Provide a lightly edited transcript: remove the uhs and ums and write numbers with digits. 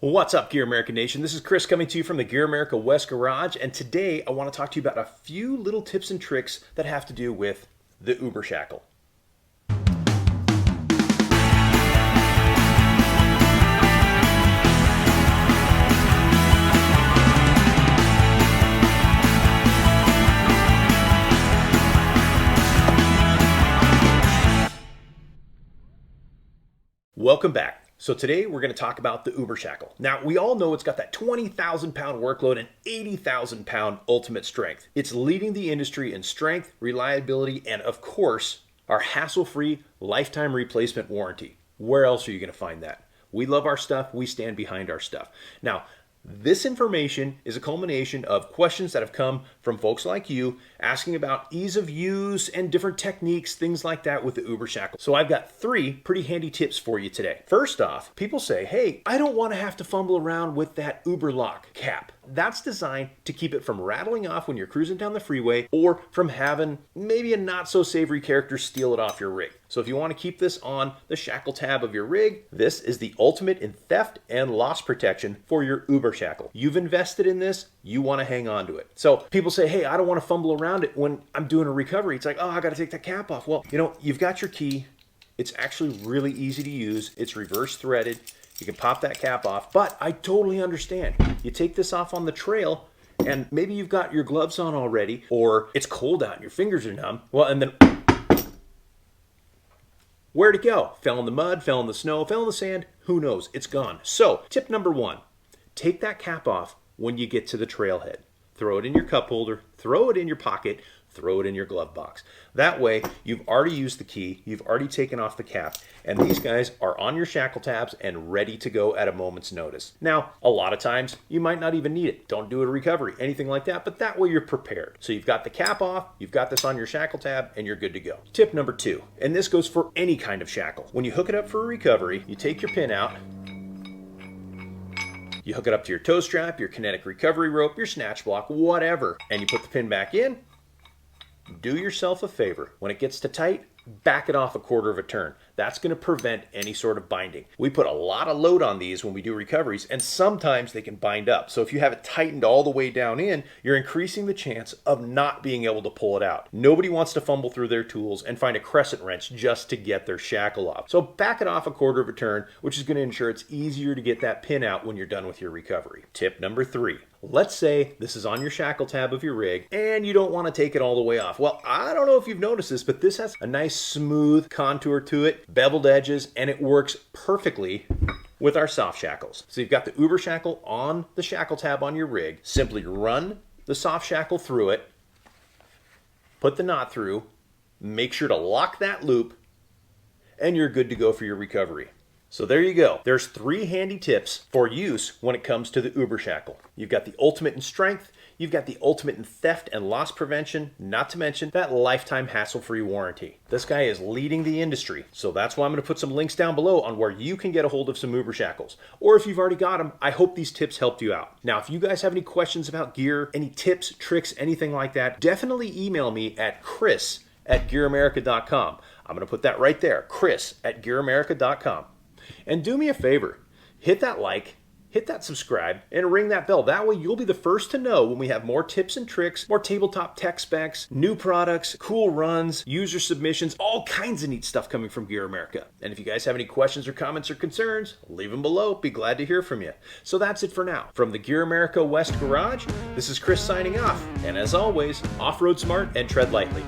What's up, Gear America Nation? This is Chris coming to you from the Gear America West Garage, and today I want to talk to you about a few little tips and tricks that have to do with the Uber Shackle. Welcome back. So today we're going to talk about the Uber Shackle. Now, we all know it's got that 20,000 pound workload and 80,000 pound ultimate strength. It's leading the industry in strength, reliability, and of course, our hassle-free lifetime replacement warranty. Where else are you going to find that? We love our stuff. We stand behind our stuff. Now, this information is a culmination of questions that have come from folks like you asking about ease of use and different techniques, things like that with the Uber Shackle. So I've got 3 pretty handy tips for you today. First off, people say, hey, I don't want to have to fumble around with that UBERLOCK cap. That's designed to keep it from rattling off when you're cruising down the freeway or from having maybe a not so savory character steal it off your rig. So if you want to keep this on the shackle tab of your rig, this is the ultimate in theft and loss protection for your Uber Shackle. You've invested in this, you want to hang on to it. So people say, hey, I don't want to fumble around it when I'm doing a recovery. It's like, oh, I got to take that cap off. Well, you've got your key. It's actually really easy to use. It's reverse threaded. You can pop that cap off, but I totally understand. You take this off on the trail and maybe you've got your gloves on already, or it's cold out and your fingers are numb. Well, and then where'd it go? Fell in the mud, fell in the snow, fell in the sand, who knows? It's gone. So tip number 1, take that cap off when you get to the trailhead. Throw it in your cup holder, throw it in your pocket, throw it in your glove box. That way, you've already used the key, you've already taken off the cap, and these guys are on your shackle tabs and ready to go at a moment's notice. Now, a lot of times, you might not even need it. Don't do a recovery, anything like that, but that way you're prepared. So you've got the cap off, you've got this on your shackle tab, and you're good to go. Tip number 2, and this goes for any kind of shackle. When you hook it up for a recovery, you take your pin out, you hook it up to your toe strap, your kinetic recovery rope, your snatch block, whatever, and you put the pin back in. Do yourself a favor. When it gets to tight, back it off a quarter of a turn. That's going to prevent any sort of binding. We put a lot of load on these when we do recoveries, and sometimes they can bind up. So if you have it tightened all the way down in, you're increasing the chance of not being able to pull it out. Nobody wants to fumble through their tools and find a crescent wrench just to get their shackle off. So back it off a quarter of a turn, which is going to ensure it's easier to get that pin out when you're done with your recovery. Tip number 3. Let's say this is on your shackle tab of your rig and you don't want to take it all the way off. Well, I don't know if you've noticed this, but this has a nice smooth contour to it, beveled edges, and it works perfectly with our soft shackles. So you've got the Uber Shackle on the shackle tab on your rig. Simply run the soft shackle through it, put the knot through, make sure to lock that loop, and you're good to go for your recovery. So there you go. There's 3 handy tips for use when it comes to the Uber Shackle. You've got the ultimate in strength, you've got the ultimate in theft and loss prevention, not to mention that lifetime hassle-free warranty. This guy is leading the industry, so that's why I'm going to put some links down below on where you can get a hold of some Uber Shackles. Or if you've already got them, I hope these tips helped you out. Now, if you guys have any questions about gear, any tips, tricks, anything like that, definitely email me at chris@GearAmerica.com. I'm going to put that right there, chris@GearAmerica.com. And do me a favor, hit that like, hit that subscribe, and ring that bell. That way you'll be the first to know when we have more tips and tricks, more tabletop tech specs, new products, cool runs, user submissions, all kinds of neat stuff coming from Gear America. And if you guys have any questions or comments or concerns, leave them below. Be glad to hear from you. So that's it for now. From the Gear America West Garage, this is Chris signing off. And as always, off-road smart and tread lightly.